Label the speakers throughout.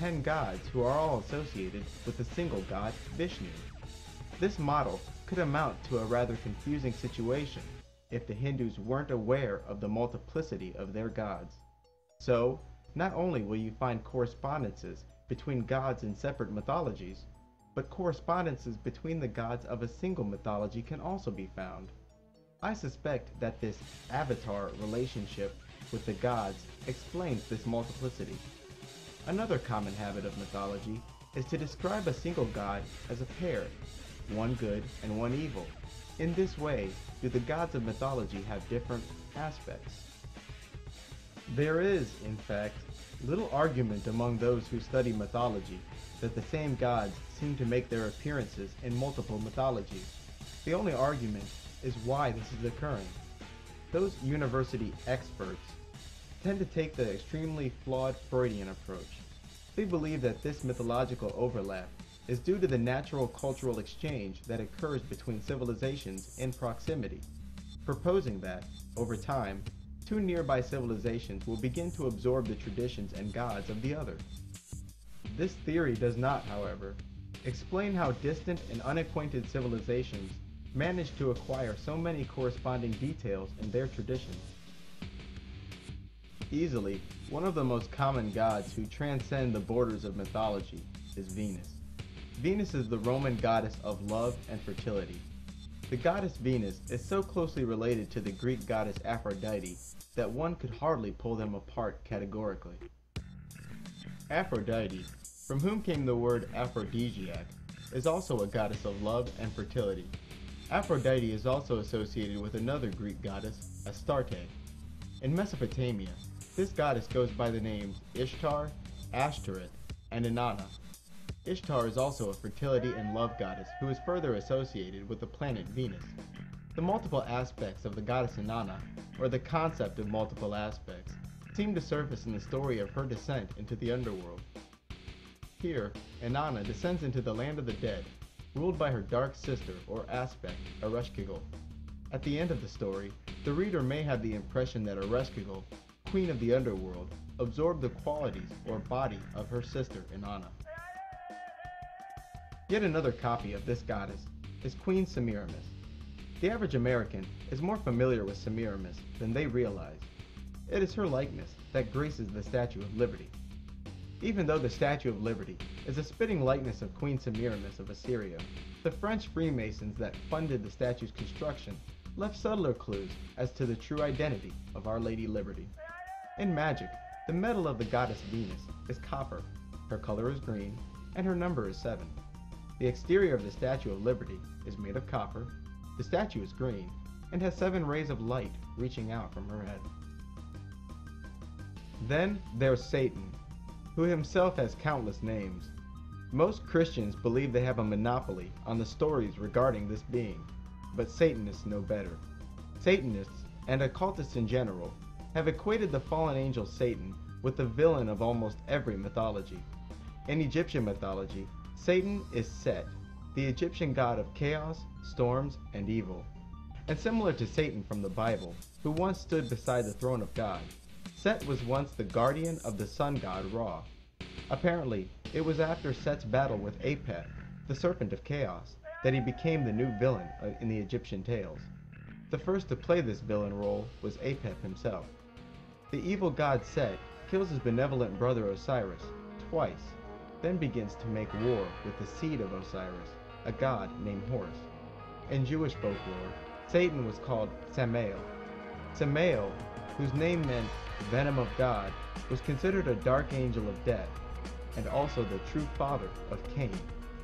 Speaker 1: 10 gods who are all associated with a single god, Vishnu. This model could amount to a rather confusing situation if the Hindus weren't aware of the multiplicity of their gods. So, not only will you find correspondences between gods in separate mythologies, but correspondences between the gods of a single mythology can also be found. I suspect that this avatar relationship with the gods explains this multiplicity. Another common habit of mythology is to describe a single god as a pair, one good and one evil. In this way, do the gods of mythology have different aspects. There is, in fact, little argument among those who study mythology that the same gods seem to make their appearances in multiple mythologies. The only argument is why this is occurring. Those university experts tend to take the extremely flawed Freudian approach. They believe that this mythological overlap is due to the natural cultural exchange that occurs between civilizations in proximity, proposing that, over time, two nearby civilizations will begin to absorb the traditions and gods of the other. This theory does not, however, explain how distant and unacquainted civilizations manage to acquire so many corresponding details in their traditions. Easily, one of the most common gods who transcend the borders of mythology is Venus. Venus is the Roman goddess of love and fertility. The goddess Venus is so closely related to the Greek goddess Aphrodite that one could hardly pull them apart categorically. Aphrodite, from whom came the word aphrodisiac, is also a goddess of love and fertility. Aphrodite is also associated with another Greek goddess, Astarte. In Mesopotamia, this goddess goes by the names Ishtar, Ashtoreth, and Inanna. Ishtar is also a fertility and love goddess who is further associated with the planet Venus. The multiple aspects of the goddess Inanna, or the concept of multiple aspects, seem to surface in the story of her descent into the underworld. Here, Inanna descends into the land of the dead, ruled by her dark sister or aspect, Ereshkigal. At the end of the story, the reader may have the impression that Ereshkigal, queen of the underworld, absorbed the qualities or body of her sister Inanna. Yet another copy of this goddess is Queen Semiramis. The average American is more familiar with Semiramis than they realize. It is her likeness that graces the Statue of Liberty. Even though the Statue of Liberty is a spitting likeness of Queen Semiramis of Assyria, the French Freemasons that funded the statue's construction left subtler clues as to the true identity of Our Lady Liberty. In magic, the metal of the goddess Venus is copper, her color is green, and her number is 7. The exterior of the Statue of Liberty is made of copper, the statue is green, and has 7 rays of light reaching out from her head. Then there's Satan, who himself has countless names. Most Christians believe they have a monopoly on the stories regarding this being, but Satanists know better. Satanists, and occultists in general, have equated the fallen angel Satan with the villain of almost every mythology. In Egyptian mythology, Satan is Set, the Egyptian god of chaos, storms, and evil. And similar to Satan from the Bible, who once stood beside the throne of God, Set was once the guardian of the sun god Ra. Apparently, it was after Set's battle with Apep, the serpent of chaos, that he became the new villain in the Egyptian tales. The first to play this villain role was Apep himself. The evil god Set kills his benevolent brother Osiris twice, then begins to make war with the seed of Osiris, a god named Horus. In Jewish folklore, Satan was called Samael. Samael, whose name meant venom of God, was considered a dark angel of death, and also the true father of Cain,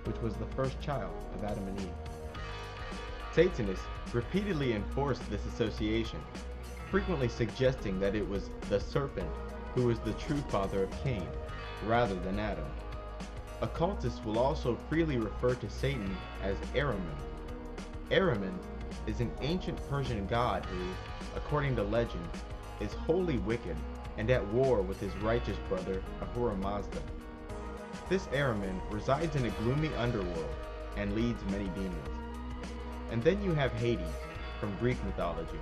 Speaker 1: which was the first child of Adam and Eve. Satanists repeatedly enforced this association, frequently suggesting that it was the serpent who was the true father of Cain, rather than Adam. Occultists will also freely refer to Satan as Ahriman. Ahriman is an ancient Persian god who, according to legend, is wholly wicked and at war with his righteous brother Ahura Mazda. This Ahriman resides in a gloomy underworld and leads many demons. And then you have Hades from Greek mythology.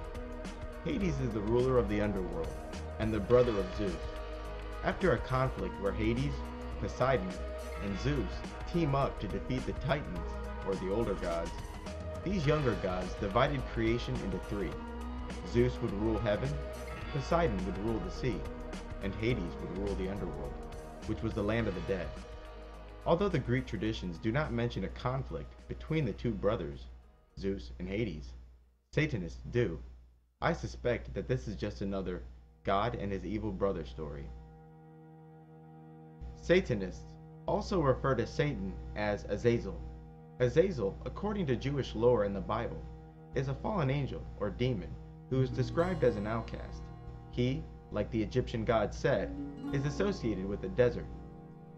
Speaker 1: Hades is the ruler of the underworld and the brother of Zeus. After a conflict where Hades, Poseidon, and Zeus team up to defeat the Titans, or the older gods. These younger gods divided creation into three. Zeus would rule heaven, Poseidon would rule the sea, and Hades would rule the underworld, which was the land of the dead. Although the Greek traditions do not mention a conflict between the two brothers, Zeus and Hades, Satanists do. I suspect that this is just another God and his evil brother story. Satanists also refer to Satan as Azazel. Azazel, according to Jewish lore in the Bible, is a fallen angel or demon who is described as an outcast. He, like the Egyptian god Set, is associated with the desert.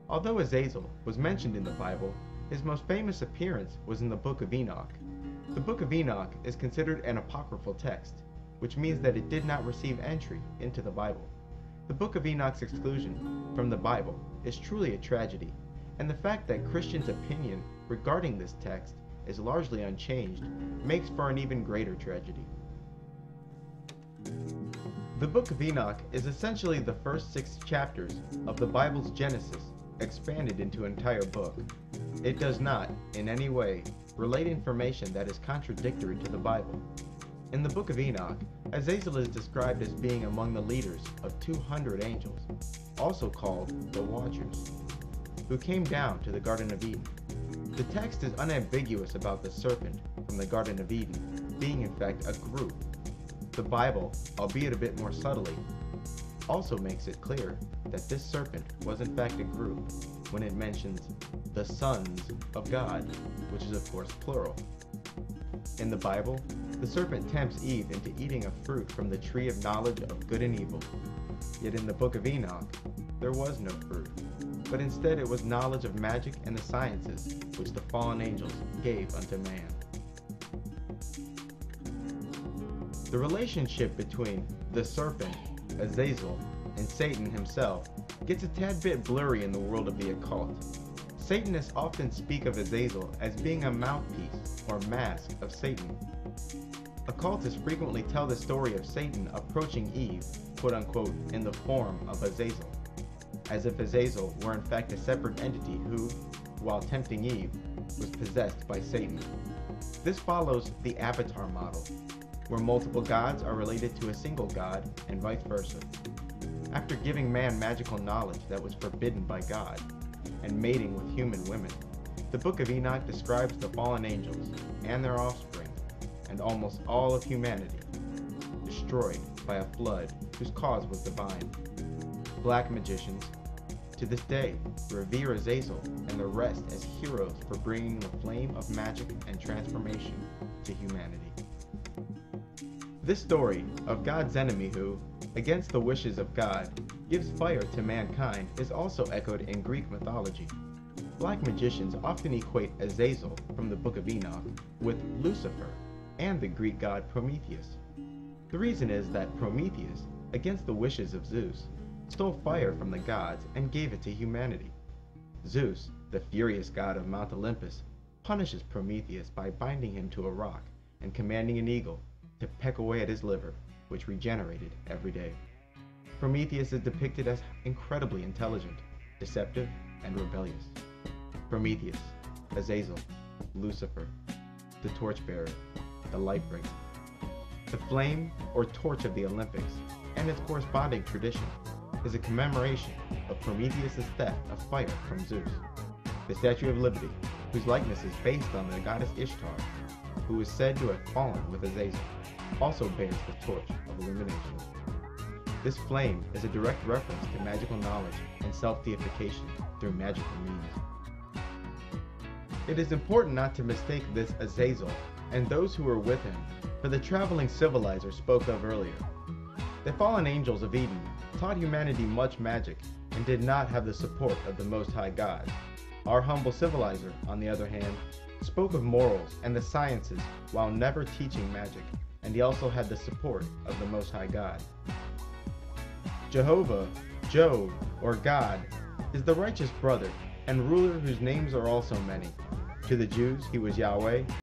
Speaker 1: Although Azazel was mentioned in the Bible, his most famous appearance was in the Book of Enoch. The Book of Enoch is considered an apocryphal text, which means that it did not receive entry into the Bible. The Book of Enoch's exclusion from the Bible is truly a tragedy, and the fact that Christians' opinion regarding this text is largely unchanged makes for an even greater tragedy. The Book of Enoch is essentially the first 6 chapters of the Bible's Genesis expanded into an entire book. It does not, in any way, relate information that is contradictory to the Bible. In the Book of Enoch, Azazel is described as being among the leaders of 200 angels, also called the Watchers, who came down to the Garden of Eden. The text is unambiguous about the serpent from the Garden of Eden being in fact a group. The Bible, albeit a bit more subtly, also makes it clear that this serpent was in fact a group when it mentions the sons of God, which is of course plural. In the Bible, the serpent tempts Eve into eating a fruit from the tree of knowledge of good and evil. Yet in the Book of Enoch, there was no fruit, but instead it was knowledge of magic and the sciences which the fallen angels gave unto man. The relationship between the serpent, Azazel, and Satan himself gets a tad bit blurry in the world of the occult. Satanists often speak of Azazel as being a mouthpiece or mask of Satan. Occultists frequently tell the story of Satan approaching Eve, quote-unquote, in the form of Azazel, as if Azazel were in fact a separate entity who, while tempting Eve, was possessed by Satan. This follows the Avatar model, where multiple gods are related to a single god and vice versa. After giving man magical knowledge that was forbidden by God, and mating with human women, the Book of Enoch describes the fallen angels and their offspring, and almost all of humanity, destroyed by a flood whose cause was divine. Black magicians, to this day, revere Azazel and the rest as heroes for bringing the flame of magic and transformation to humanity. This story of God's enemy who, against the wishes of God, gives fire to mankind is also echoed in Greek mythology. Black magicians often equate Azazel from the Book of Enoch with Lucifer and the Greek god Prometheus. The reason is that Prometheus, against the wishes of Zeus, stole fire from the gods and gave it to humanity. Zeus, the furious god of Mount Olympus, punishes Prometheus by binding him to a rock and commanding an eagle to peck away at his liver, which regenerated every day. Prometheus is depicted as incredibly intelligent, deceptive, and rebellious. Prometheus, Azazel, Lucifer, the torchbearer, the lightbringer. The flame or torch of the Olympics and its corresponding tradition is a commemoration of Prometheus' theft of fire from Zeus. The Statue of Liberty, whose likeness is based on the goddess Ishtar, who is said to have fallen with Azazel, also bears the torch of illumination. This flame is a direct reference to magical knowledge and self-deification through magical means. It is important not to mistake this Azazel and those who were with him for the traveling civilizer spoke of earlier. The fallen angels of Eden taught humanity much magic and did not have the support of the Most High God. Our humble civilizer, on the other hand, spoke of morals and the sciences while never teaching magic, and he also had the support of the Most High God. Jehovah, Jove, or God, is the righteous brother and ruler whose names are also many. To the Jews, he was Yahweh,